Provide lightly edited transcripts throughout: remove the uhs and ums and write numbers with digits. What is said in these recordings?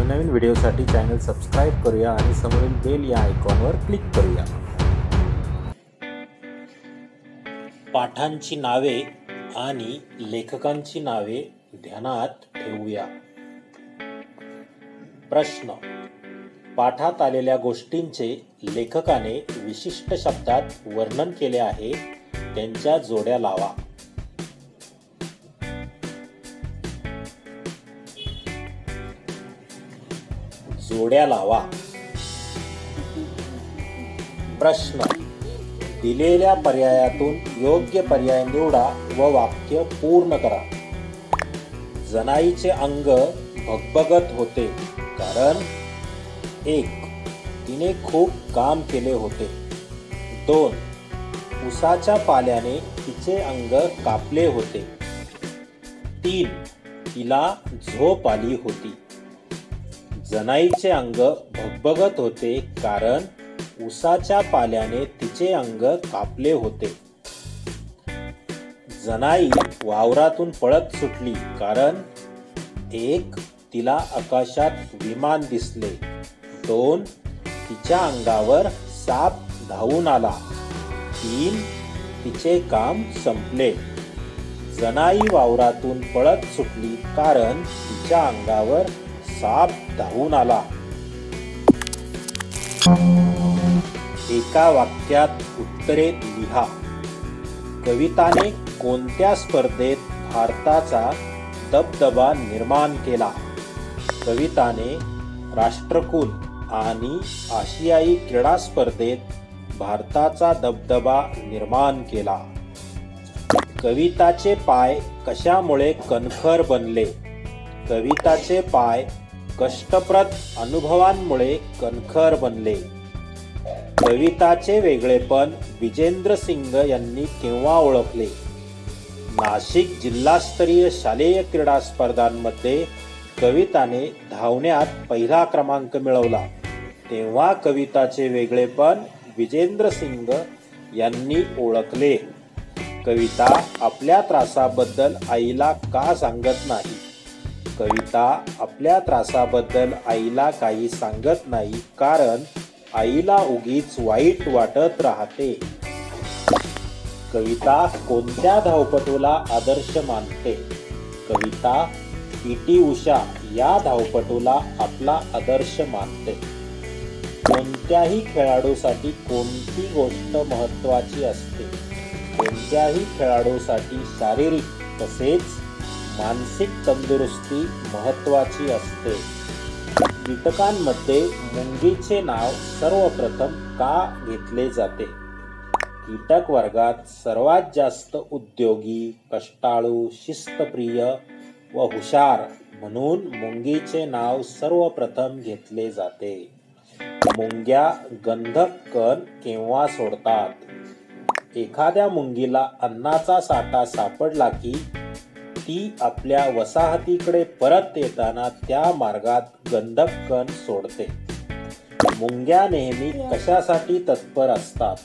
नवनवीन व्हिडिओसाठी channel subscribe करूया आणि समोरील बेल या आयकॉनवर क्लिक करूया। पाठांची नावे आणि लेखकांची नावे ध्यानात ठेवूया। प्रश्न: पाठात आलेल्या गोष्टींचे लेखकाने विशिष्ट शब्दात वर्णन केले आहे, त्यांच्या जोड्या लावा। जोड्या लावा। प्रश्न: दिलेल्या पर्यायातून योग्य पर्याय निवडा व वाक्य पूर्ण करा। जनाईचे अंग भगभगत होते कारण 1. तिने खूप काम केले होते। 2. उसाच्या पाल्याने तिचे अंग कापले होते। 3. तिला झोप आली होती। जनाईचे अंग भगभगत होते कारण उसाच्या पाल्याने तिचे अंग कापले होते। जनाई वावरातून पळत सुटली कारण 1. तिला आकाशात विमान दिसले। 2. तिच्या अंगावर साप धावून आला। 3. तिचे काम संपले। जनाई वावरातून पळत सुटली कारण तिच्या अंगावर साप धावून आला। एका वाक्यात उत्तरे लिहा। कविताने कोणत्या स्पर्धेत भारताचा दबदबा निर्माण केला? कविताने राष्ट्रकुल आणि आशियाई क्रीडा स्पर्धेत भारताचा दबदबा निर्माण केला। कविताचे पाय कशामुळे कणखर बनले? कविताचे पाय कष्टप्रद अनुभवांमुळे कणखर बनले। कविताचे वेगळेपण विजेंद्र सिंग यांनी केव्हा ओळखले? नाशिक जिल्हास्तरीय शालेय क्रीडा स्पर्धांमध्ये कविताने धावण्यात पहिला क्रमांक मिळवला, तेव्हा कविताचे वेगळेपण विजेंद्र सिंग यांनी ओळखले। कविता आपल्या त्रासाबद्दल आईला का सांगत नाही? कविता आपल्या त्रासाबद्दल आईला काही सांगत नाही कारण आईला उगीच वाईट वाटत राहते। कविता कोणत्या धावपटूला आदर्श मानते? कविता पी.टी. उषा या धावपटूला आपला आदर्श मानते। कोणत्याही खेळाडूसाठी कोणती गोष्ट महत्त्वाची असते? कोणत्याही खेळाडूसाठी शारीरिक तसेच मानसिक तंदुरुस्ती महत्त्वाची असते। कीटकांमध्ये मुंगीचे नाव सर्वप्रथम का घेतले जाते? कीटक वर्गात सर्वात जास्त उद्योगी, कष्टाळू, शिस्तप्रिय व हुशार म्हणून मुंगीचे नाव सर्वप्रथम घेतले जाते। मुंग्या गंधक कण केव्हा सोडतात? एखाद्या मुंगीला अन्नाचा साठा सापडला की ती आपल्या वसाहतीकडे परत येताना त्या मार्गात गंधक कण सोडते। मुंग्या नेहमी कशासाठी तत्पर असतात?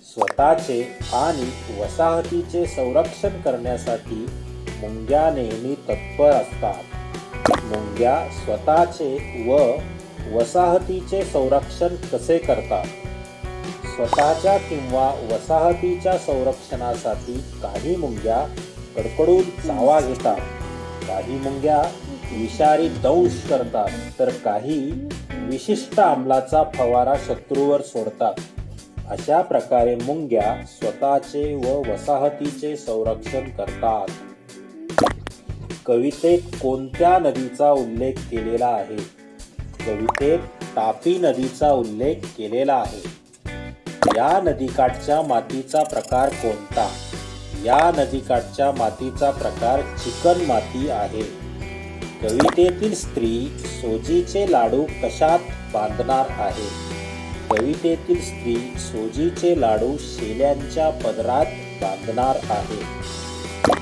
स्वतःचे आणि वसाहतीचे संरक्षण करण्यासाठी मुंग्या नेहमी तत्पर असतात। मुंग्या स्वतःचे व वसाहतीचे संरक्षण कसे करतात? स्वतःच्या किंवा वसाहतीच्या संरक्षणासाठी काही मुंग्या कडकडून चावा घेतात, काही मुंग्या विषारी दंश करतात, तर काही विशिष्ट अंमलाचा फवारा शत्रूवर सोडतात। अशा प्रकारे मुंग्या स्वतःचे व वसाहतीचे संरक्षण करतात। कवितेत कोणत्या नदीचा उल्लेख केलेला आहे? कवितेत तापी नदीचा उल्लेख केलेला आहे। या नदीकाठच्या मातीचा प्रकार कोणता? या नदीकाठच्या मातीचा प्रकार चिकण माती आहे। कवितेतील स्त्री सोजीचे लाडू कशात बांधणार आहे? कवितेतील स्त्री सोजीचे लाडू शेल्यांच्या पदरात बांधणार आहे।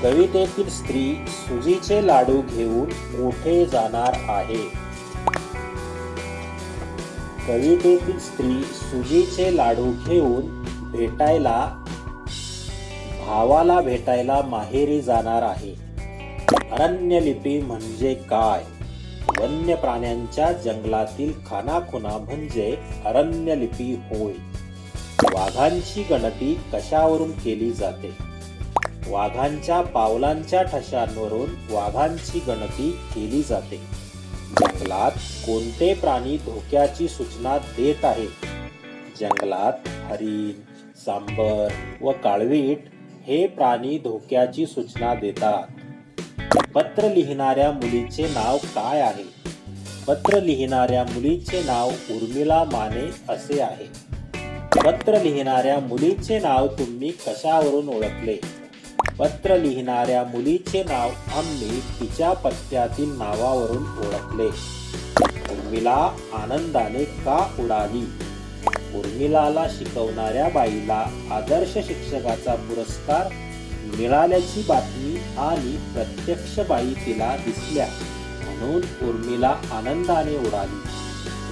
कवितेतील स्त्री सुजीचे लाडू घेऊन कोठे जाणार आहे? कवितेतील स्त्री सुजीचे लाडू घेऊन भावाला भेटायला माहेरी जाणार आहे। अनन्यलिपी म्हणजे काय? वन्य प्राण्यांच्या जंगलातील खानाखुणा म्हणजे अरण्यलिपी होय. वाघांची गणती कशावरून केली जाते? वाघांच्या पावलांच्या ठशांवरून वाघांची गणती केली जाते. जंगलात कोणते प्राणी धोक्याची सूचना देत आहेत? जंगलात हरिण, सांबर व काळवीट हे प्राणी धोक्याची सूचना देतात. पत्र लिहिणाऱ्या मुलीचे नाव काय आहे? पत्र लिहिणाऱ्या मुलीचे नाव उर्मिला माने असे आहे. पत्र लिहिणाऱ्या मुलीचे नाव तुम्ही कशावरून ओळखले? पत्र लिहिणाऱ्या मुलीचे नाव आम्ही तिच्या पत्त्यातील नावावरून ओळखले. उर्मिला आनंदाने का उडाली? उर्मिलाला शिकवणाऱ्या बाईला आदर्श शिक्षकाचा पुरस्कार मिळाल्याची बातमी आणि प्रत्यक्ष बाई तिला दिसल्या म्हणून उर्मिला आनंदाने उडाली.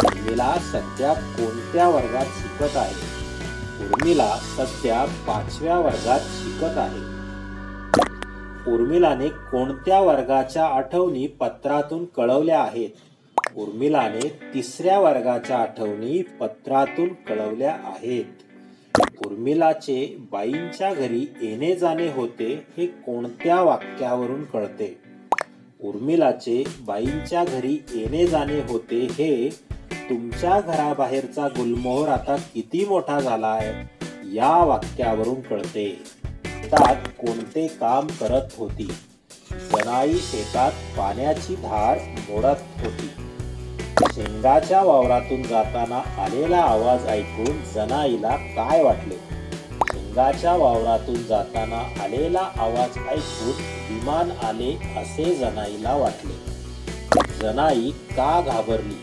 उर्मिला सध्या कोणत्या वर्गात शिकत आहे? उर्मिला सध्या 5व्या वर्गात शिकत आहे. उर्मिलाने कोणत्या वर्गाच्या आठवणी पत्रातून कळवल्या आहेत? उर्मिलाने 3ऱ्या वर्गाच्या आठवणी पत्रातून कळवल्या आहेत. उर्मिलाचे बाईंच्या घरी येणे जाणे होते हे कोणत्या वाक्यावरून कळते? उर्मिलाचे बाईंच्या घरी येणे जाणे होते हे तुमच्या घराबाहेरचा गुलमोहर आता किती मोठा झालाय या वाक्यावरून कळते. शेतात कोणते काम करत होती? जनाई शेतात पाण्याची धार मोडत होती. शेंगाच्या वावरातून जाताना आलेला आवाज ऐकून जनाईला काय वाटले? शेंगाच्या वावरातून जाताना आलेला आवाज ऐकून विमान आले असे जनाईला वाटले. जनाई का घाबरली?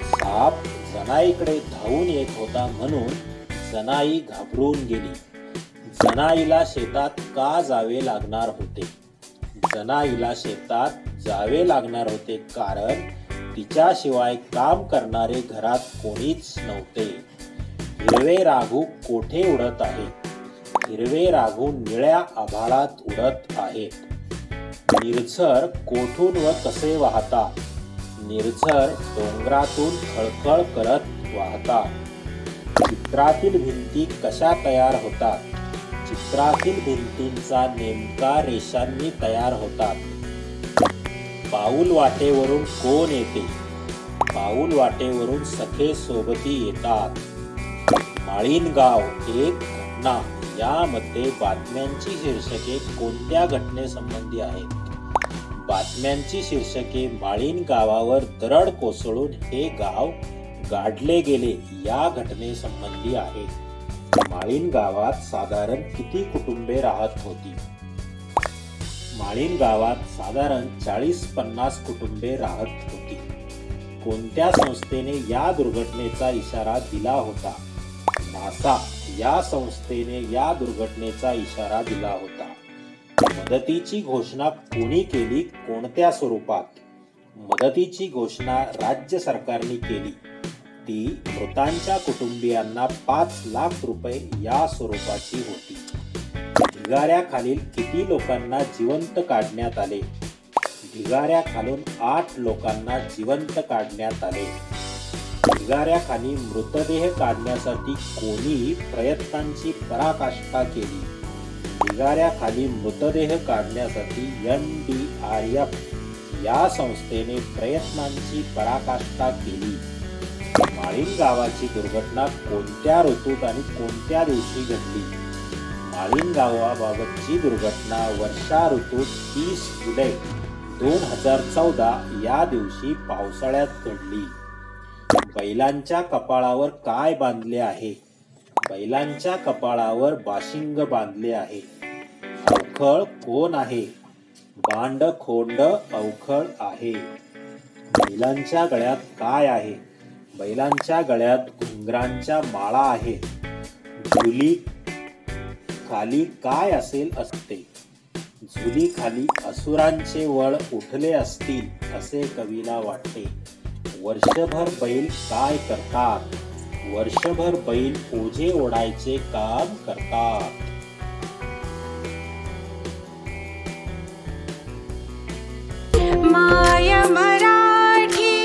साप जनाईकडे धावून येत होता म्हणून जनाई घाबरून गेली. जनाईला शेतात का जावे लागणार होते? जनाईला शेतात जावे लागणार होते कारण तिच्याशिवाय काम करणारे घरात कोणीच नव्हते. हिरवे राघू कोठे उडत आहे? हिरवे राघू निळ्या आभाळात उडत आहेत. निर्झर कोठून व कसे वाहतात? निर्झर डोंगरातून खळखळ करत वाहतात. चित्रातील भिंती कशा तयार होतात? चित्रातील भिंतींचा नेमका रेषांनी तयार होतात. पाऊल वाटेवरून कोण येते? पाऊल वाटेवरून सखे सोबती येतात. माळीन गाव एक घटना यामध्ये बातम्यांची शीर्षके कोणत्या घटनेसंबंधी आहेत? बातम्यांची शीर्षके माळीन गावावर दरड कोसळून हे गाव गाडले गेले या घटनेसंबंधी आहेत. माळीन गावात साधारण किती कुटुंबे राहत होती? माळीन गावात साधारण 40-50 कुटुंबे राहत होती. कोणत्या संस्थेने या दुर्घटनेचा इशारा दिला होता? नासा या संस्थेने या दुर्घटनेचा इशारा दिला होता. मदतीची घोषणा कोणी केली? कोणत्या स्वरूपात? मदतीची घोषणा राज्य सरकारने केली. ती मृतांच्या कुटुंबियांना 5 लाख रुपये या स्वरूपाची होती. ढिगाऱ्याखालील किती लोकांना जिवंत काढण्यात आले? ढिगाऱ्याखालून 8 लोकांना जिवंत काढण्यात आले. ढिगाऱ्याखाली मृतदेह काढण्यासाठी कोणी प्रयत्नांची पराकाष्ठा केली? ढिगाऱ्याखाली मृतदेह काढण्यासाठी NDRF या संस्थेने प्रयत्नांची पराकाष्ठा केली. माळीन गावाची दुर्घटना कोणत्या ऋतूत आणि कोणत्या दिवशी घडली? माळीन गावाबाबतची दुर्घटना वर्षा ऋतूत 30 जुलै 2014 या दिवशी पावसाळ्यात घडली. बैलांच्या कपाळावर काय बांधले आहे? बैलांच्या कपाळावर बाशिंग बांधले आहे. अवखळ कोण आहे? बांडखोंड अवखळ आहे. बैलांच्या गळ्यात काय आहे? बैलांच्या गळ्यात घुंगरांच्या माळा आहेत. झुली खाली काय असेल असते? झुली खाली असुरांचे वळ उठले असतील असे कवीला वाटते. वर्षभर बैल काय करतात? वर्षभर बैल ओझे ओढायचे काम करतात. माय मराठी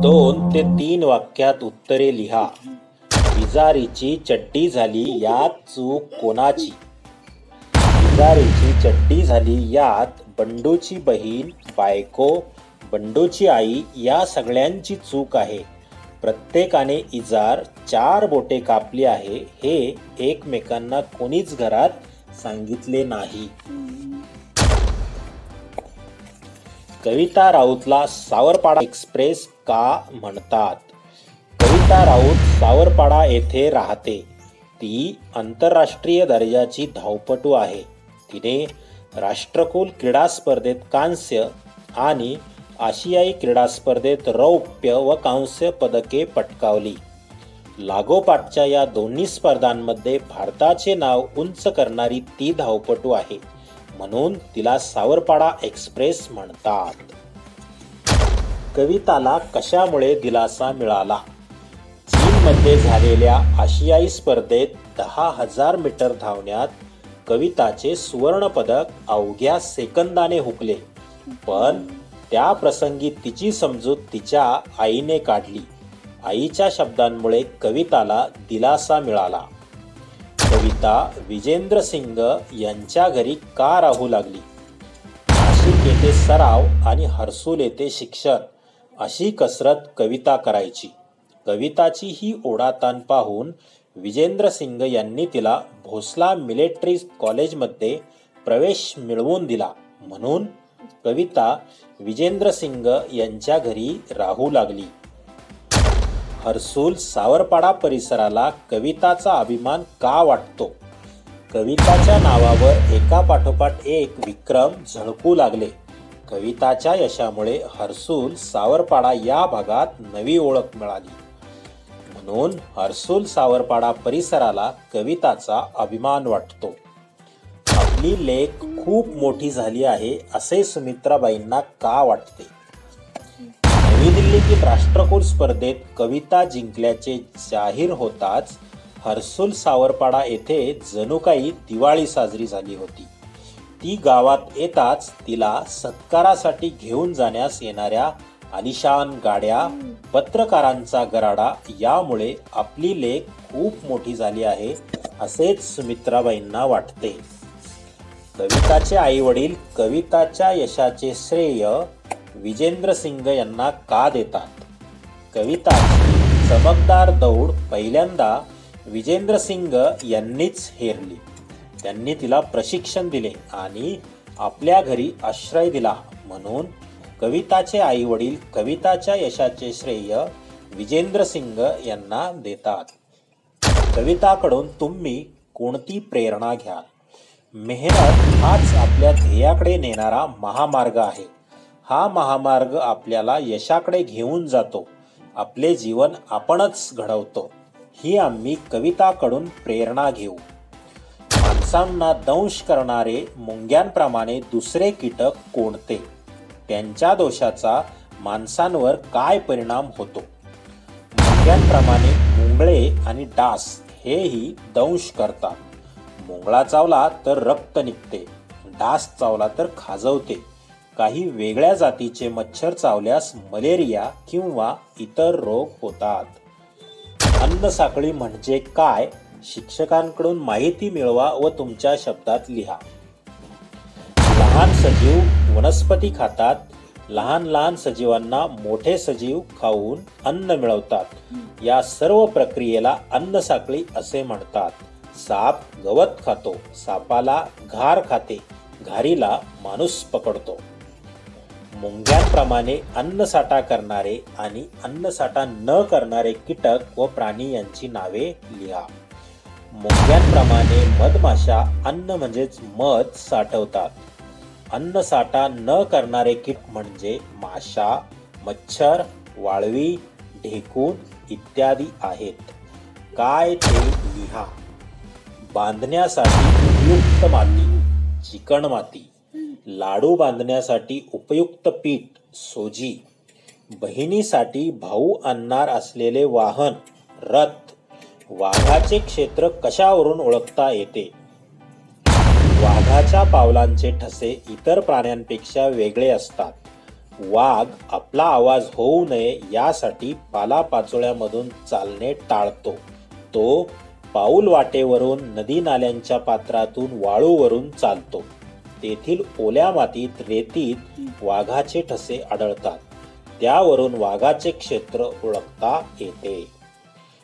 2 ते 3 वाक्यात उत्तरे लिहा. विजारीची चड्डी झाली यात चूक कोणाची? विजारीची चड्डी झाली यात बंडूची बहीण, बायको, बंडूची आई या सगळ्यांची चूक आहे. प्रत्येकाने इजार 4 बोटे कापली आहे हे एकमेकांना कोणीच घरात सांगितले नाही. कविता राऊतला सावरपाडा एक्सप्रेस का म्हणतात? कविता राऊत सावरपाडा येथे राहते. ती आंतरराष्ट्रीय दर्जाची धावपटू आहे. तिने राष्ट्रकुल क्रीडा स्पर्धेत कांस्य आणि आशियाई क्रीडा स्पर्धेत रौप्य व कांस्य पदके पटकावली. लागोपाठच्या या दोन्ही स्पर्धांमध्ये भारताचे नाव उंच करणारी ती धावपटू आहे. म्हणून तिला सावरपाडा एक्सप्रेस म्हणतात. कविताला कशामुळे दिलासा मिळाला? चीनमध्ये झालेल्या आशियाई स्पर्धेत 10,000 मीटर धावण्यात कविताचे सुवर्ण पदक अवघ्या सेकंदाने हुकले. पण त्या प्रसंगी तिची समजूत तिच्या आईने काढली. आईच्या शब्दांमुळे कविताला दिलासा मिळाला. कविता विजेंद्र सिंग यांच्या घरी का राहू लागली? नाशिक येथे सराव आणि हर्सूल येथे शिक्षण अशी कसरत कविता करायची. कविताची ही ओढाताण पाहून विजेंद्र सिंग यांनी तिला भोसला मिलिटरी कॉलेजमध्ये प्रवेश मिळवून दिला. म्हणून कविता विजेंद्र सिंग यांच्या घरी राहू लागली. हर्सूल सावरपाडा परिसराला कविताचा अभिमान का वाटतो? कविताच्या नावावर एकापाठोपाठ एक विक्रम झळकू लागले. कविताच्या यशामुळे हर्सूल सावरपाडा या भागात नवी ओळख मिळाली. म्हणून हर्सूल सावरपाडा परिसराला कविताचा अभिमान वाटतो. आपली लेक खूप मोठी झाली आहे असे सुमित्राबाईंना का वाटते? नवी दिल्लीतील राष्ट्रकुल स्पर्धेत कविता जिंकल्याचे जाहीर होताच हर्सूल सावरपाडा येथे जणू काही दिवाळी साजरी झाली होती. ती गावात येताच तिला सत्कारासाठी घेऊन जाण्यास येणाऱ्या आलिशान गाड्या, पत्रकारांचा गराडा यामुळे आपली लेक खूप मोठी झाली आहे असेच सुमित्राबाईंना वाटते. कविताचे आई वडील कविताच्या यशाचे श्रेय विजेंद्र सिंग यांना का देतात? कविताची चमकदार दौड पहिल्यांदा विजेंद्र सिंग यांनीच हेरली. त्यांनी तिला प्रशिक्षण दिले आणि आपल्या घरी आश्रय दिला. म्हणून कविताचे आई वडील कविताच्या यशाचे श्रेय विजेंद्र सिंग यांना देतात. कविताकडून तुम्ही कोणती प्रेरणा घ्याल? मेहनत हाच आपल्या ध्येयाकडे नेणारा महामार्ग आहे. हा महामार्ग आपल्याला यशाकडे घेऊन जातो. आपले जीवन आपणच घडवतो. ही आम्ही कविताकडून प्रेरणा घेऊ. माणसांना दंश करणारे मुंग्यांप्रमाणे दुसरे कीटक कोणते? त्यांच्या दोषाचा माणसांवर काय परिणाम होतो? मुंग्यांप्रमाणे मुंगळे आणि डास हेही दंश करतात. मुंगळा चावला तर रक्त निघते, डास चावला तर खाजवते. काही वेगळ्या जातीचे मच्छर चावल्यास मलेरिया किंवा इतर रोग होतात. अन्न साखळी म्हणजे काय? शिक्षकांकडून माहिती मिळवा व तुमच्या शब्दात लिहा. लहान सजीव वनस्पती खातात. लहान लहान सजीवांना मोठे सजीव खाऊन अन्न मिळवतात. या सर्व प्रक्रियेला अन्न साखळी असे म्हणतात. साप गवत खातो, सापाला घार खाते, घारीला माणूस पकडतो. मुंग्यांप्रमाणे अन्नसाठा करणारे आणि अन्नसाठा न करणारे कीटक व प्राणी यांची नावे लिहा. मुंग्यांप्रमाणे मधमाशा अन्न म्हणजेच मध साठवतात. अन्नसाठा न करणारे कीट म्हणजे माशा, मच्छर, वाळवी, ढेकूण इत्यादी आहेत. काय ते लिहा. बांधण्यासाठी उपयुक्त माती चिकण माती, लाडू बांधण्यासाठी उपयुक्त पीठ सोजी, बहिणीसाठी भाऊ आणणार असलेले वाहन रथ. वाघाचे क्षेत्र कशावरून ओळखता येते? वाघाच्या पावलांचे ठसे इतर प्राण्यांपेक्षा वेगळे असतात. वाघ आपला आवाज होऊ नये यासाठी पालापाचोळ्यामधून चालणे टाळतो. तो पाऊल वाटेवरून, नदी नाल्यांच्या पात्रातून, वाळूवरून चालतो. तेथील ओल्या मातीत, रेतीत वाघाचे ठसे आढळतात. त्यावरून वाघाचे क्षेत्र ओळखता येते.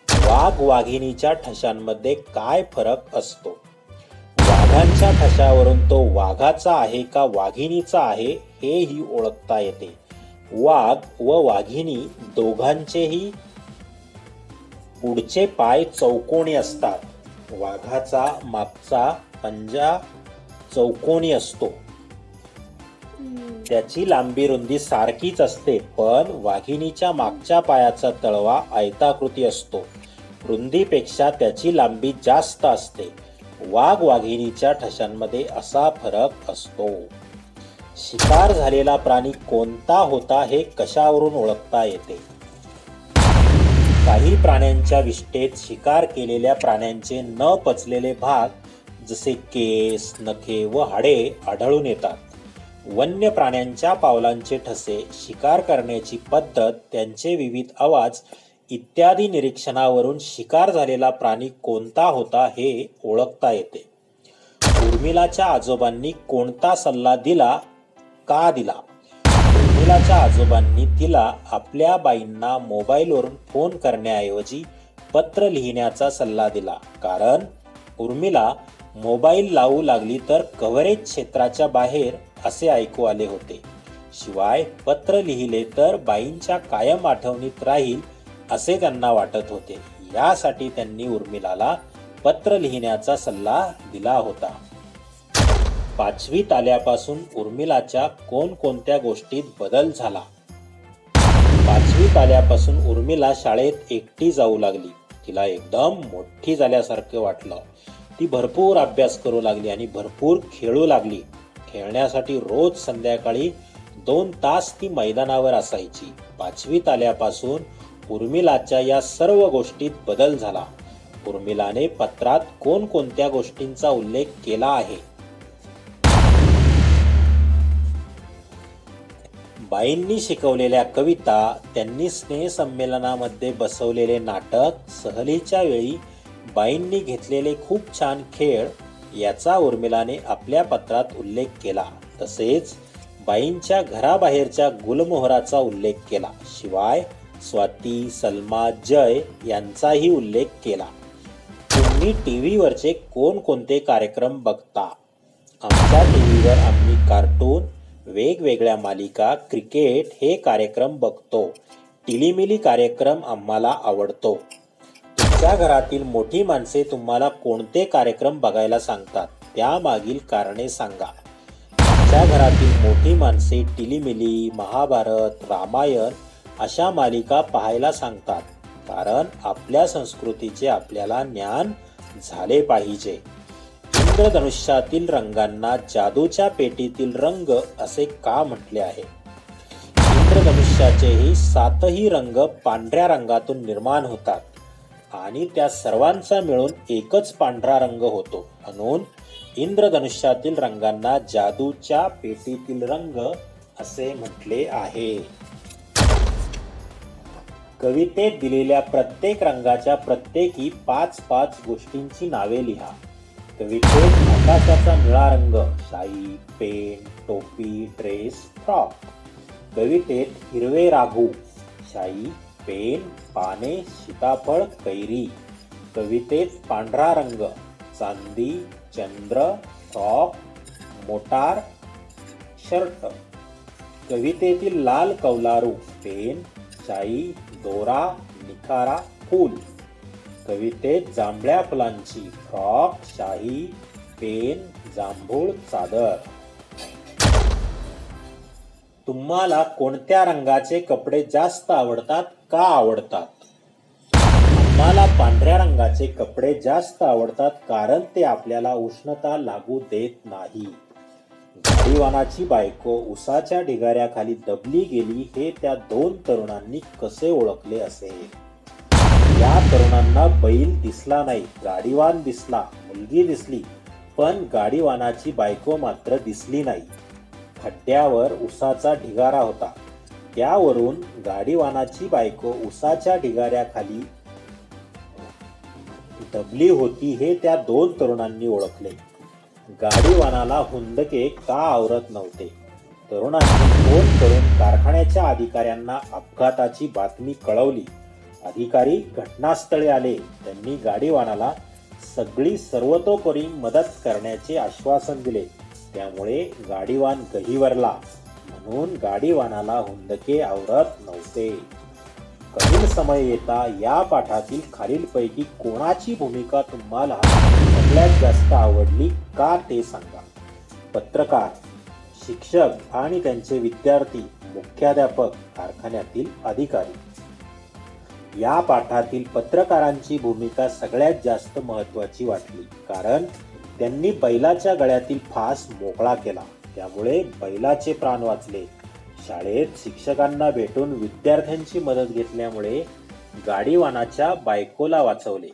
वाघ वाघिणीच्या ठशांमध्ये काय फरक असतो? वाघांच्या ठशावरून तो वाघाचा आहे का वाघिणीचा आहे हेही ओळखता येते. वाघ व वाघिणी दोघांचेही पुढचे पाय चौकोनी असतात. वाघाचा मागचा पंजा चौकोनी असतो. त्याची लांबी रुंदी सारखीच असते, पण वाघिणीच्या मागच्या पायाचा तळवा आयताकृती असतो. रुंदीपेक्षा त्याची लांबी जास्त असते. वाघ वाघिणीच्या ठशांमध्ये असा फरक असतो. शिकार झालेला प्राणी कोणता होता हे कशावरून ओळखता येते? काही प्राण्यांच्या विष्ठेत शिकार केलेल्या प्राण्यांचे न पचलेले भाग जसे केस, नखे व हाडे आढळून येतात. वन्य प्राण्यांच्या पावलांचे ठसे, शिकार करण्याची पद्धत, त्यांचे विविध आवाज इत्यादी निरीक्षणावरून शिकार झालेला प्राणी कोणता होता हे ओळखता येते. उर्मिलाच्या आजोबांनी कोणता सल्ला दिला, का दिला? उर्मिलाच्या आजोबांनी तिला आपल्या बाईंना मोबाईलवरून फोन करण्याऐवजी पत्र लिहिण्याचा सल्ला दिला. कारण उर्मिला मोबाईल लावू लागली तर कव्हरेज क्षेत्राच्या बाहेर असे ऐकू आले होते. शिवाय पत्र लिहिले तर बाईंच्या कायम आठवणीत राहील असे त्यांना वाटत होते. यासाठी त्यांनी उर्मिलाला पत्र लिहिण्याचा सल्ला दिला होता. 5वीत आल्यापासून उर्मिलाच्या कोणकोणत्या गोष्टीत बदल झाला? 5वीत आल्यापासून उर्मिला शाळेत एकटी जाऊ लागली. तिला एकदम मोठी झाल्यासारखं वाटलं. ती भरपूर अभ्यास करू लागली आणि भरपूर खेळू लागली. खेळण्यासाठी रोज संध्याकाळी 2 तास ती मैदानावर असायची. 5वीत आल्यापासून उर्मिलाच्या या सर्व गोष्टीत बदल झाला. उर्मिलाने पत्रात कोणकोणत्या गोष्टींचा उल्लेख केला आहे? बाईंनी शिकवलेल्या कविता, त्यांनी स्नेहसंमेलनामध्ये बसवलेले नाटक, सहलीच्या वेळी बाईंनी घेतलेले खूप छान खेळ याचा उर्मिलाने आपल्या पत्रात उल्लेख केला. तसेच बाईंच्या घराबाहेरच्या गुलमोहराचा उल्लेख केला. शिवाय स्वाती, सलमा, जय यांचाही उल्लेख केला. तुम्ही टीव्हीवरचे कोणकोणते कार्यक्रम बघता? आमच्या टीव्हीवर आम्ही कार्टून, वेगवेगळ्या मालिका, क्रिकेट हे कार्यक्रम बघतो. टिलीमिली कार्यक्रम आम्हाला आवडतो. तुमच्या घरातील मोठी माणसे तुम्हाला कोणते कार्यक्रम बघायला सांगतात? त्यामागील कारणे सांगा. आमच्या घरातील मोठी माणसे टिलीमिली, महाभारत, रामायण अशा मालिका पाहायला सांगतात. कारण आपल्या संस्कृतीचे आपल्याला ज्ञान झाले पाहिजे. इंद्रधनुष्यातील रंगांना जादूच्या पेटीतील रंग असे का म्हटले आहे? इंद्रधनुष्याचेही 7ही रंग पांढऱ्या रंगातून निर्माण होतात आणि त्या सर्वांचा मिळून एकच पांढरा रंग होतो. म्हणून इंद्रधनुष्यातील रंगांना जादूच्या पेटीतील रंग असे म्हटले आहे. कवितेत दिलेल्या प्रत्येक रंगाच्या प्रत्येकी 5-5 गोष्टींची नावे लिहा. कवितेत आकाशाचा निळा रंग, शाई, पेन, टोपी, ड्रेस, फ्रॉक. कवितेत हिरवे राघू, शाई, पेन, पाने, सीताफळ, कैरी. कवितेत पांढरा रंग, चांदी, चंद्र, फ्रॉक, मोटार, शर्ट. कवितेतील लाल कौलारू, पेन, शाई, दोरा, निखारा, फूल. कवितेत जांभळ्या फुलांची, फ्रॉक, शाही, पेन, जांभूळ, चादर. तुम्हाला कोणत्या रंगाचे कपडे जास्त आवडतात, का आवडतात? आम्हाला पांढऱ्या रंगाचे कपडे जास्त आवडतात कारण ते आपल्याला उष्णता लागू देत नाही. गाडीवानाची बायको उसाच्या ढिगाऱ्याखाली दबली गेली हे त्या 2 तरुणांनी कसे ओळखले असेल? या तरुणांना बैल दिसला नाही, गाडीवान दिसला, मुलगी दिसली, पण गाडीवानाची बायको मात्र दिसली नाही. खड्ड्यावर उसाचा ढिगारा होता. त्यावरून गाडीवानाची बायको उसाच्या ढिगाऱ्याखाली दबली होती हे त्या दोन तरुणांनी ओळखले. गाडीवानाला हुंदके का आवरत नव्हते. तरुणांनी फोन करून कारखान्याच्या अधिकाऱ्यांना अपघाताची बातमी कळवली. अधिकारी घटनास्थळी आले. त्यांनी गाडीवानाला सगळी सर्वतोपरी मदत करण्याचे आश्वासन दिले. त्यामुळे गाडीवान गहिवरला. म्हणून गाडीवानाला हुंदके आवरत नव्हते. कठीण समय येता या पाठातील खालीलपैकी कोणाची भूमिका तुम्हाला सगळ्यात जास्त आवडली का ते सांगा. पत्रकार, शिक्षक आणि त्यांचे विद्यार्थी, मुख्याध्यापक, कारखान्यातील अधिकारी. या पाठातील पत्रकारांची भूमिका सगळ्यात जास्त महत्त्वाची वाटली, कारण त्यांनी बैलाच्या गळ्यातील फास मोकळा केला. त्यामुळे बैलाचे प्राण वाचले. शाळेत शिक्षकांना भेटून विद्यार्थ्यांची मदत घेतल्यामुळे गाडीवानाच्या बायकोला वाचवले.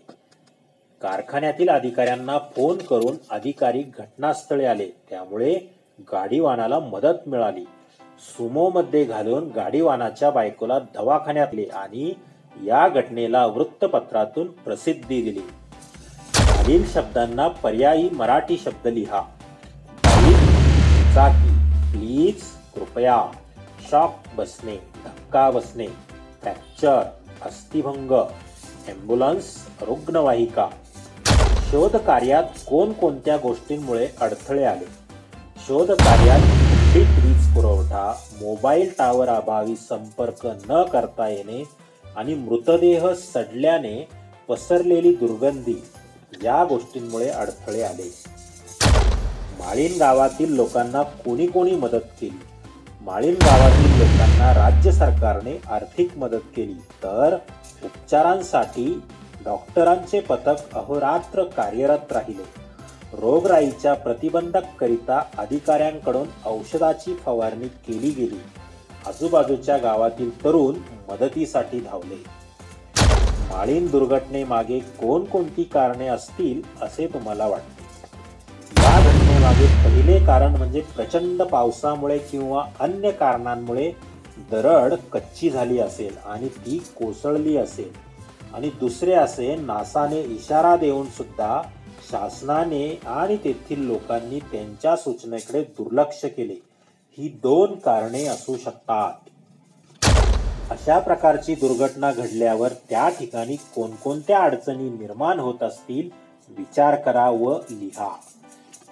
कारखान्यातील अधिकाऱ्यांना फोन करून अधिकारी घटनास्थळी आले. त्यामुळे गाडीवानाला मदत मिळाली. सुमोमध्ये घालून गाडीवानाच्या बायकोला दवाखान्यात आणि या घटनेला वृत्तपत्रातून प्रसिद्धी दिली. खालील शब्दांना पर्यायी मराठी शब्द लिहा. दुचाकी, प्लीज, कृपया, शॉक बसणे, धक्का बसणे, फ्रॅक्चर, अस्थिभंग, ॲम्ब्युलन्स, रुग्णवाहिका. शोध कार्यात कोणकोणत्या गोष्टींमुळे अडथळे आले. शोध कार्यात खंडित वीज पुरवठा, मोबाईल टावर अभावी संपर्क न करता येणे आणि मृतदेह सडल्याने पसरलेली दुर्गंधी या गोष्टींमुळे अडथळे आले. माळीण गावातील लोकांना कोणी कोणी मदत केली. माळीण गावातील लोकांना राज्य सरकारने आर्थिक मदत केली, तर उपचारांसाठी डॉक्टरांचे पथक अहोरात्र कार्यरत राहिले. रोगराईच्या प्रतिबंधकरिता अधिकाऱ्यांकडून औषधाची फवारणी केली गेली. आजूबाजूच्या गावातील तरुण मदतीसाठी धावले. माळीण दुर्घटनेमागे कोणकोणती कारणे असतील असे तुम्हाला वाटते. या घटनेमागे पहिले कारण म्हणजे प्रचंड पावसामुळे किंवा अन्य कारणांमुळे दरड कच्ची झाली असेल आणि ती कोसळली असेल. आणि दुसरे असे, नासाने इशारा देऊन सुद्धा शासनाने आणि तेथील लोकांनी त्यांच्या सूचनेकडे दुर्लक्ष केले. ही दोन कारणे असू शकतात. अशा प्रकारची दुर्घटना घडल्यावर त्या ठिकाणी कोणकोणत्या अडचणी निर्माण होत असतील विचार करा व लिहा.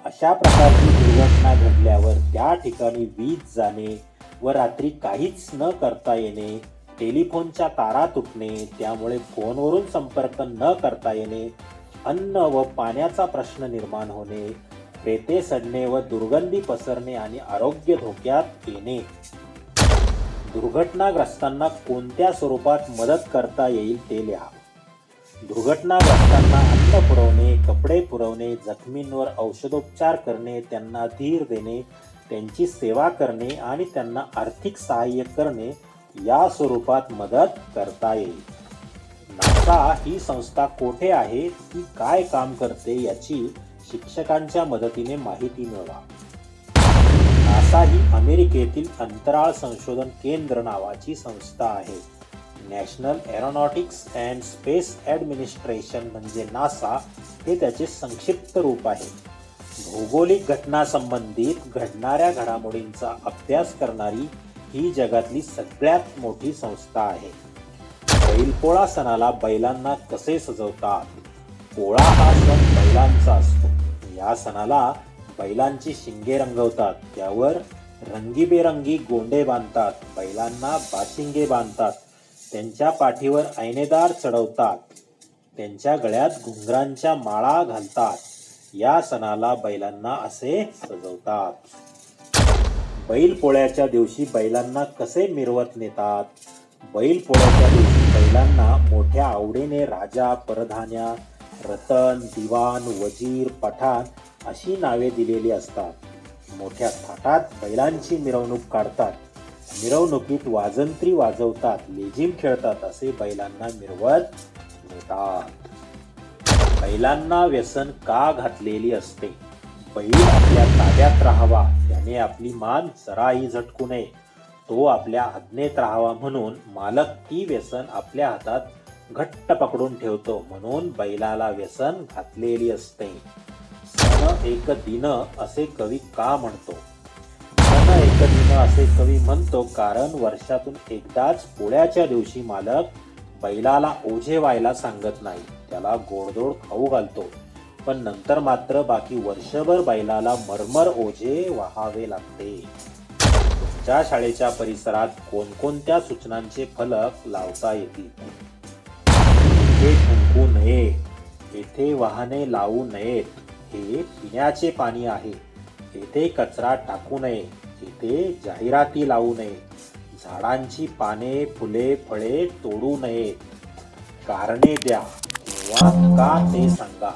अशा प्रकारची दुर्घटना घडल्यावर त्या ठिकाणी वीज जाणे व रात्री काहीच न करता येणे, टेलिफोनच्या तारा तुटणे, त्यामुळे फोनवरून संपर्क न करता येणे, अन्न व पाण्याचा प्रश्न निर्माण होणे, प्रेते सडणे व दुर्गंधी पसरणे आणि आरोग्य धोक्यात येणे. दुर्घटनाग्रस्तांना कोणत्या स्वरूपात मदत करता येईल ते लिहा. दुर्घटनाग्रस्तांना अन्न पुरवणे, कपडे पुरवणे, जखमींवर औषधोपचार करणे, त्यांना धीर देणे, त्यांची सेवा करणे आणि त्यांना आर्थिक सहाय्य करणे या स्वरूपात मदत करता येईल. नासा ही संस्था कोठे आहे, ती काय काम करते याची शिक्षकांच्या मदतीने माहिती मिळवा. नासा ही अमेरिकेतील अंतराळ संशोधन केंद्र नावाची संस्था आहे. National aeronautics and space administration म्हणजे नासा हे त्याचे संक्षिप्त रूप आहे. भौगोलिक घटनासंबंधित घडणाऱ्या घडामोडींचा अभ्यास करणारी ही जगातली सगळ्यात मोठी संस्था आहे. बैलपोळा सणाला बैलांना कसे सजवतात. पोळा हा सण बैलांचा असतो. या सणाला बैलांची शिंगे रंगवतात, त्यावर रंगीबेरंगी गोंडे बांधतात, बैलांना बाशिंगे बांधतात, त्यांच्या पाठीवर ऐनेदार चढवतात, त्यांच्या गळ्यात घुंगरांच्या माळा घालतात. या सणाला बैलांना असे सजवतात. बैलपोळ्याच्या दिवशी बैलांना कसे मिरवत नेतात. बैलपोळ्याच्या दिवशी बैलांना मोठ्या आवडीने राजा, परधान्या, रतन, दिवाण, वजीर, पठाण अशी नावे दिलेली असतात. मोठ्या थाटात बैलांची मिरवणूक काढतात. मिरवणुकीत वाजंत्री वाजवतात, लेझीम खेळतात, असे बैलांना मिरवत नेतात. बैलांना व्यसन का घातलेली असते. बैल आपल्या ताब्यात राहावा, त्याने आपली मान जराही झटकू नये. तो आपल्या आज्ञेत राहावा म्हणून मालक ती व्यसन आपल्या हातात घट्ट पकडून ठेवतो, म्हणून बैलाला व्यसन घातलेली असते. सन एक दिन असे कवी का म्हणतो? सन एक दिन असे कवी म्हणतो कारण वर्षातून एकदाच पोळ्याच्या दिवशी मालक बैलाला ओझे व्हायला सांगत नाही, त्याला गोडधोड खाऊ घालतो, पण नंतर मात्र बाकी वर्षभर बैलाला मरमर ओझे वाहावे लागते. तुमच्या शाळेच्या परिसरात कोणकोणत्या सूचनांचे फलक लावता येतील? इथे थुंकू नये, येथे वाहने लावू नयेत, हे पिण्याचे पाणी आहे, येथे कचरा टाकू नये, येथे जाहिराती लावू नये, झाडांची पाने, फुले, फळे तोडू नयेत, कारणे द्या किंवा का ते सांगा.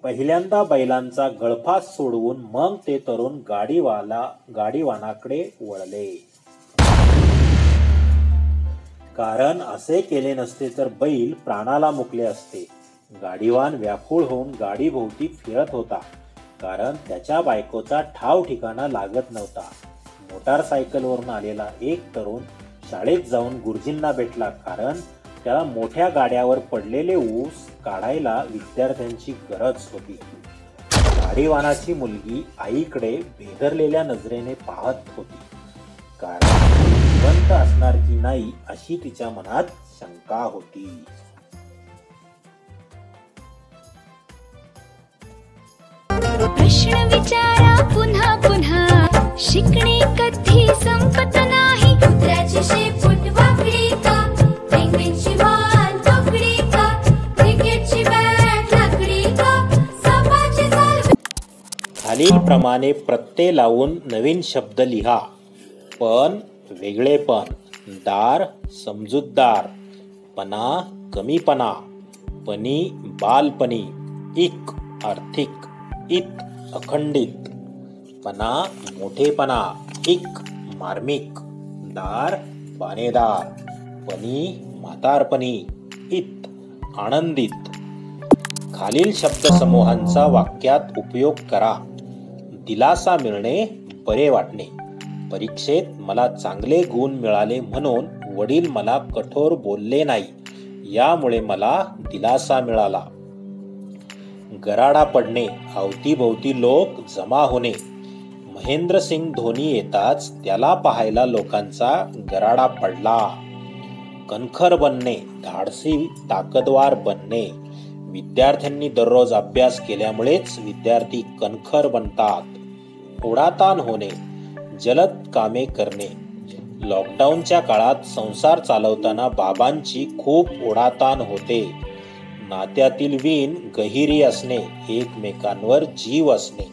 पहिल्यांदा बैलांचा गळफास सोडवून मग ते तरुण गाडीवानाकडे वळले. कारण असे केले नसते तर बैल प्राणाला मुकले असते. गाडीवान व्याकुळ होऊन गाडीभोवती फिरत होता, कारण त्याच्या बायकोचा ठाव ठिकाणा लागत नव्हता. मोटारसायकलवरून आलेला एक तरुण शाळेत जाऊन गुरुजींना भेटला, कारण त्याला मोठ्या गाड्यावर पडलेले ऊस काढायला विद्यार्थ्यांची गरज होती. गाडीवानाची मुलगी आईकडे भेदरलेल्या नजरेने पाहत होती, कारण जिवंत असणार की नाही अशी तिच्या मनात शंका होती. प्रश्न विचारा पुन्हा पुन्हा, शिकणे कधी संपत नाही. कुत्र्याची शेपूट वाकडी का, पेंग्विनची मान तोकडी का, क्रिकेटची बॅट लाकडी का, सापाची चाल. खालीलप्रमाणे प्रत्यय लावून नवीन शब्द लिहा. पण, वेगळेपण, दार, समजूतदार, पणा, कमीपणा, पणी, बालपणी, इक, आर्थिक, इत, अखंडित, पणा, मोठेपणा, इक, मार्मिक, दार, बानेदार, पणी, म्हातारपणी, इत, आनंदित. खालील शब्दसमूहांचा वाक्यात उपयोग करा. दिलासा मिळणे, बरे वाटणे. परीक्षेत मला चांगले गुण मिळाले म्हणून वडील मला कठोर बोलले नाही, यामुळे मला दिलासा मिळाला. गराडा पडणे, अवतीभोवती लोक जमा होणे. महेंद्रसिंग धोनी येताच त्याला पाहायला लोकांचा गराडा पडला. कणखर बनणे, धाडसी, ताकदवार बनणे. विद्यार्थ्यांनी दररोज अभ्यास केल्यामुळेच विद्यार्थी कणखर बनतात. ओढाताण होणे, जलद कामे करणे. लॉकडाऊनच्या काळात संसार चालवताना बाबांची खूप ओढाताण होते. नात्यातील वीण गहिरी असणे, एकमेकांवर जीव असणे.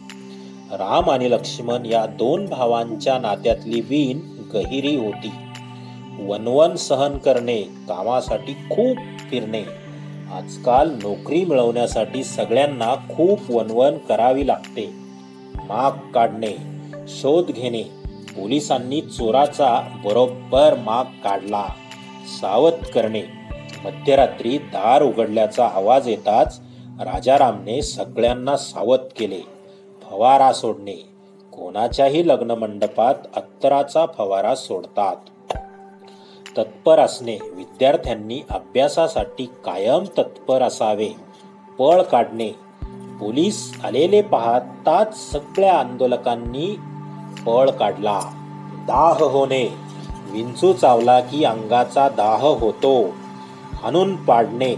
राम आणि लक्ष्मण या दोन भावांच्या नात्यातली वीण गहिरी होती. वनवन सहन करणे, कामासाठी खूप फिरणे. आजकाल नोकरी मिळवण्यासाठी सगळ्यांना खूप वनवन करावी लागते. माग काढणे, शोध घेणे. पोलिसांनी चोराचा बरोबर माग काढला. सावध करणे, मध्यरात्री दार उघडल्याचा आवाज येताच राजारामने सगळ्यांना सावध केले. फवारा सोडणे, कोणाच्याही लग्न मंडपात अत्तराचा फवारा सोडतात. तत्पर असणे, विद्यार्थ्यांनी अभ्यासासाठी कायम तत्पर असावे. पळ काढणे, पोलीस आलेले पाहताच सगळ्या आंदोलकांनी पळ काढला. दाह होणे, विंचू चावला की अंगाचा दाह होतो. हाणून पाडणे,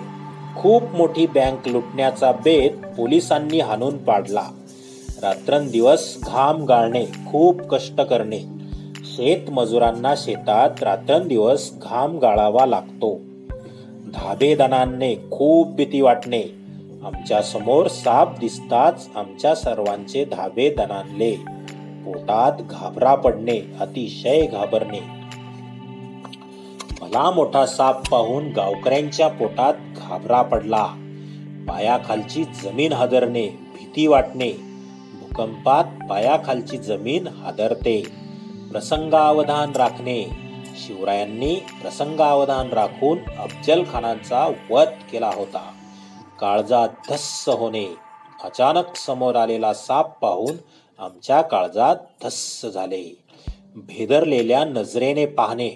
खूप मोठी बँक लुटण्याचा बेत पोलिसांनी हाणून पाडला. रात्रंदिवस घाम गाळणे, खूप कष्ट करणे. शेत मजुरांना शेतात रात्रंदिवस घाम गाळावा लागतो. धाबेदारांना खूप भीती वाटणे. आमच्या समोर साप दिसताच आमच्या सर्वांचे धाबे दणाणले. पोटात घाबरा पडणे, अतिशय घाबरणे. भला मोठा साप पाहून गावकऱ्यांच्या पोटात घाबरा पडला. पायाखालची जमीन हादरणे, भीती वाटणे. भूकंपात पायाखालची जमीन हादरते. प्रसंगावधान राखणे, शिवरायांनी प्रसंगावधान राखून अफजल खानाचा वध केला होता. काळजात धस्स होणे, अचानक समोर आलेला साप पाहून आमच्या काळजात धस्स झाले. भेदरलेल्या नजरेने पाहणे.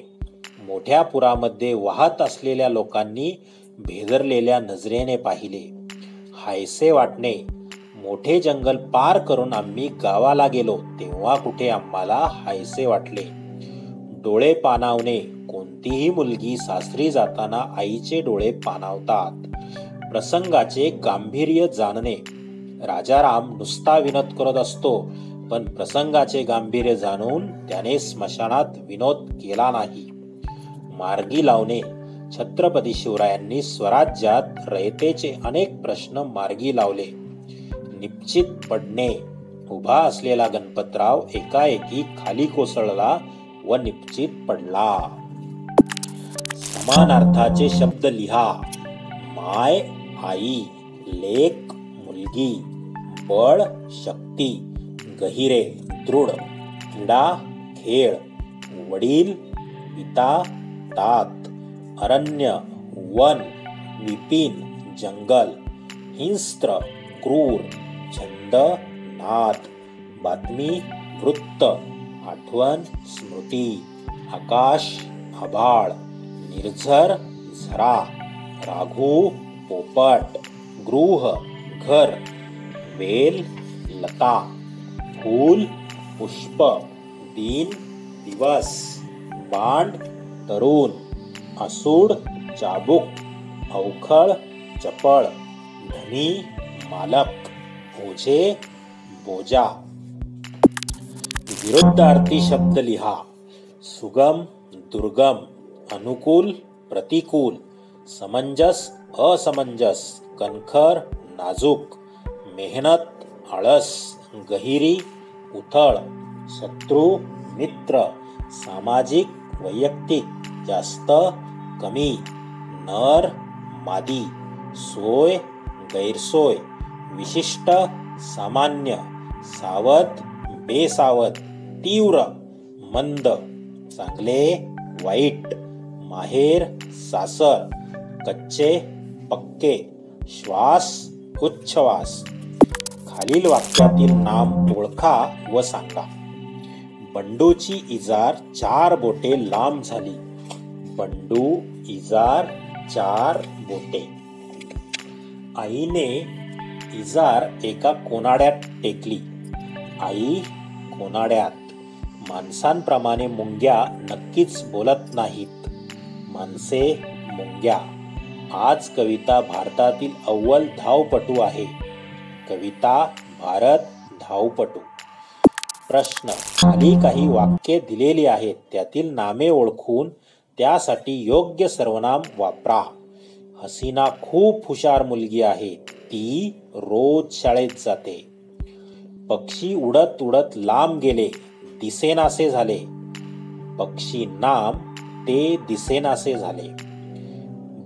मोठ्या पुरामध्ये वाहत असलेल्या लोकांनी भेदरलेल्या नजरेने पाहिले. हायसे वाटणे. मोठे जंगल पार करून आम्ही गावाला गेलो तेव्हा कुठे आम्हाला हायसे वाटले. डोळे पाणावणे. कोणतीही मुलगी सासरी जाताना आईचे डोळे पाणावतात. प्रसंगाचे गांभीर्य जाणणे. राजाराम नुसता विनोद करत असतो, पण प्रसंगाचे गांभीर्य जाणून त्याने स्मशानात विनोद केला नाही. मार्गी लावणे. छत्रपती शिवरायांनी स्वराज्यात रयतेचे अनेक प्रश्न मार्गी लावले. निश्चित पडणे. उभा असलेला गणपतराव एकाएकी खाली कोसळला व निश्चित पडला. समानार्थाचे शब्द लिहा. माय आई, लेक मुलगी, बळ शक्ती, गहिरे दृढ, क्रीडा खेळ, वडील पिता तात, अरण्य वन, विपिन जंगल, हिंस्त्र क्रूर, छंद नाद, बातमी वृत्त, आठवण स्मृती, आकाश आभाळ, निर्झर झरा, राघू पोपट, गृह घर, वेल लता, फूल पुष्प, दिन दिवस, बांड तरुण, असूड चाबूक, अवखळ चपळ, धनी मालक, ओझे बोजा. विरुद्धार्थी शब्द लिहा. सुगम दुर्गम, अनुकूल प्रतिकूल, समंजस असमंजस, कणखर नाजूक, मेहनत आळस, गहिरी उथळ, शत्रू मित्र, सामाजिक वैयक्तिक, जास्त कमी, नर मादी, सोय गैरसोय, विशिष्ट सामान्य, सावध बेसावध, तीव्र मंद, चांगले वाईट, माहेर सासर, कच्चे पक्के, श्वास उच्छ्वास. खालील वाक्यातील नाम ओळखा व सांगा. बंडूची इजार 4 बोटे लांब झाली. बंडू इजार 4 बोटे. आईने इजार एका कोनाड्यात टेकली. आई कोनाड्यात. माणसांप्रमाणे मुंग्या नक्कीच बोलत नाहीत. माणसे मुंग्या. आज कविता भारतातील अव्वल धावपटू आहे. कविता भारत धावपटू. प्रश्न. खाली काही वाक्ये दिलेली आहेत, त्यातील नामे ओळखून त्यासाठी योग्य सर्वनाम वापरा. हसीना खूप हुशार मुलगी आहे. ती रोज शाळेत जाते. पक्षी उडत उडत लांब गेले, दिसेनासे झाले. पक्षी नाम ते दिसेनासे झाले.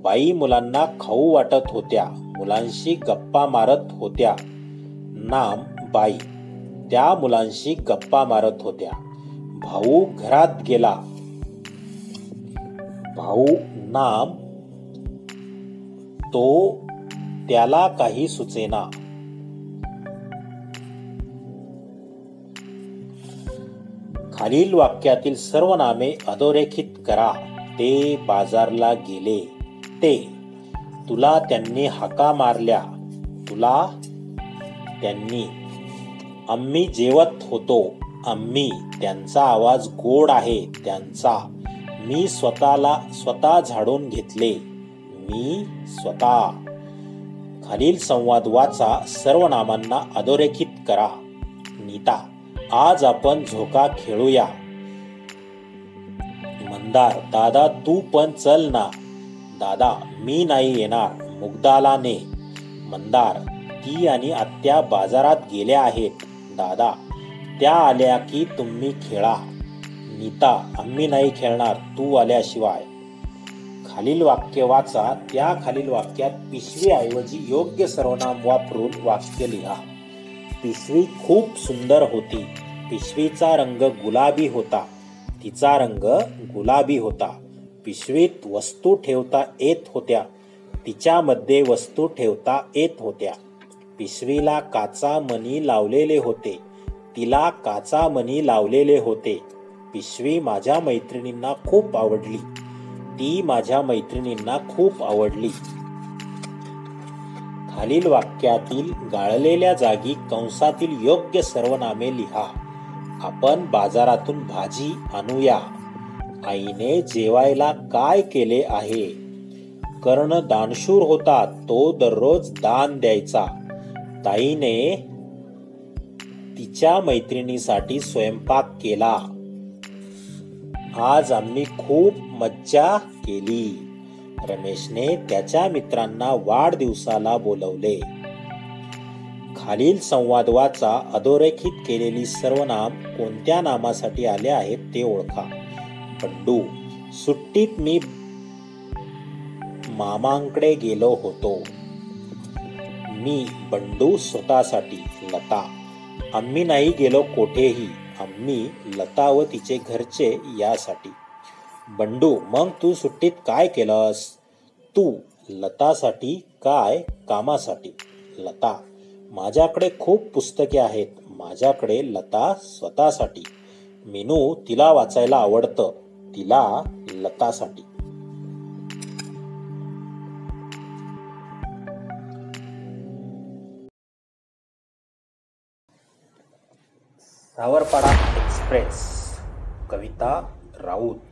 बाई मुलांना खाऊ वाटत होत्या, मुलांशी गप्पा मारत होत्या. नाम बाई. त्या मुलांशी गप्पा मारत होत्या. भाऊ घरात गेला. भाऊ नाम तो त्याला काही सुचेना. खालील वाक्यातील सर्व नामे अधोरेखित करा. ते बाजारला गेले. ते. तुला त्यांनी हाका मारल्या. तुला त्यांनी. आम्ही जेवत होतो. आम्ही. त्यांचा आवाज गोड आहे. त्यांचा. मी स्वतः झाडून घेतले. मी स्वतः. खालील संवाद वाचा. सर्व नामांना अधोरेखित करा. नीता. आज आपण झोका खेळूया. मंदार. दादा तू पण चल ना. दादा मी नाही येणार. मुग्धाला ने. मंदार. ती आणि आत्या बाजारात गेल्या आहेत. दादा त्या आल्या की तुम्ही खेळा. नीता. आम्ही नाही खेळणार तू आल्याशिवाय. खालील वाक्य वाचा. त्या खालील वाक्यात पिशवी ऐवजी योग्य सर्वनाम वापरून वाक्य लिहा. पिशवी खूप सुंदर होती. पिशवीचा रंग गुलाबी होता. तिचा रंग गुलाबी होता. पिशवीत वस्तू ठेवता येत होत्या. तिच्यामध्ये वस्तू ठेवता येत होत्या. पिशवीला काचा मणी लावलेले होते. तिला काचामणी लावलेले होते. पिशवी माझ्या मैत्रिणींना खूप आवडली. ती माझ्या मैत्रिणींना खूप आवडली. खालील वाक्यातील गाळलेल्या जागी कंसातील योग्य सर्वनामे लिहा. आपण बाजारातून भाजी आणूया. आईने जेवायला काय केले आहे? कर्ण दानशूर होता. तो दररोज दान द्यायचा. ताईने तिच्या मैत्रिणीसाठी स्वयंपाक केला. आज आम्ही खूप मज्जा केली. रमेशने त्याच्या मित्रांना वाढदिवसाला बोलवले. खालील संवाद वाचा. अधोरेखित केलेली सर्वनाम कोणत्या नामासाठी आले आहेत ते ओळखा. बंडू. सुट्टीत मी मामांकडे गेलो होतो. मी बंडू स्वतःसाठी. लता. आम्ही नाही गेलो कोठेही. आम्ही लता व तिचे घरचे यासाठी. बंडू. मग तू सुट्टीत काय केलंस? तू. लतासाठी. काय? कामासाठी. लता. माझ्याकडे खूप पुस्तके आहेत. माझ्याकडे. लता स्वतःसाठी. मीनू. तिला वाचायला आवडतं. तिला. लतासाठी. सावरपाडा एक्सप्रेस. कविता राऊत.